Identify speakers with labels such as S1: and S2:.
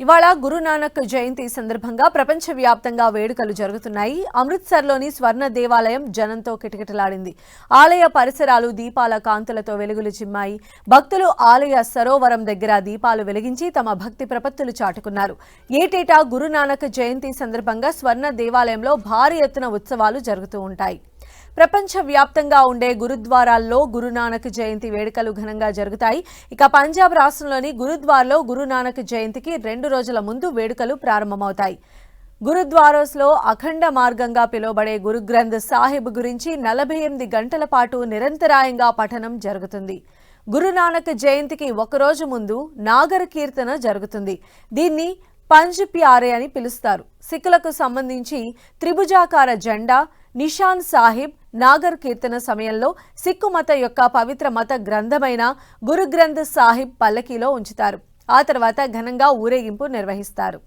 S1: ఇవాళ గురునానక్ జయంతి సందర్భంగా ప్రపంచవ్యాప్తంగా వేడుకలు జరుగుతున్నాయి. అమృత్సర్లోని స్వర్ణ దేవాలయం జనంతో కిటకిటలాడింది. ఆలయ పరిసరాలు దీపాల కాంతులతో వెలుగులు చిమ్మాయి. భక్తులు ఆలయ సరోవరం దగ్గర దీపాలు వెలిగించి తమ భక్తి ప్రపత్తులు చాటుకున్నారు. ఏటేటా గురునానక్ జయంతి సందర్భంగా స్వర్ణ దేవాలయంలో భారీ ఎత్తున ఉత్సవాలు జరుగుతూ ఉంటాయి. ప్రపంచవ్యాప్తంగా ఉండే గురుద్వారాల్లో గురునానక్ జయంతి వేడుకలు ఘనంగా జరుగుతాయి. ఇక పంజాబ్ రాష్ట్రంలోని గురుద్వారాలో గురునానక్ జయంతికి 2 రోజుల ముందు వేడుకలు ప్రారంభమవుతాయి. గురుద్వారాస్లో అఖండ మార్గంగా పిలువబడే గురు గ్రంథ్ సాహిబ్ గురించి 48 గంటల పాటు నిరంతరాయంగా పఠనం జరుగుతుంది. గురునానక్ జయంతికి ఒకరోజు ముందు నాగర్ కీర్తన జరుగుతుంది. దీన్ని పంజ్ ప్యారే అని పిలుస్తారు. సిక్కులకు సంబంధించి త్రిభుజాకార జెండా నిషాన్ సాహిబ్ నాగర్ కీర్తన సమయంలో సిక్కు మత యొక్క పవిత్ర మత గ్రంథమైన గురు గ్రంథ్ సాహిబ్ పల్లకీలో ఉంచుతారు. ఆ తర్వాత ఘనంగా ఊరేగింపు నిర్వహిస్తారు.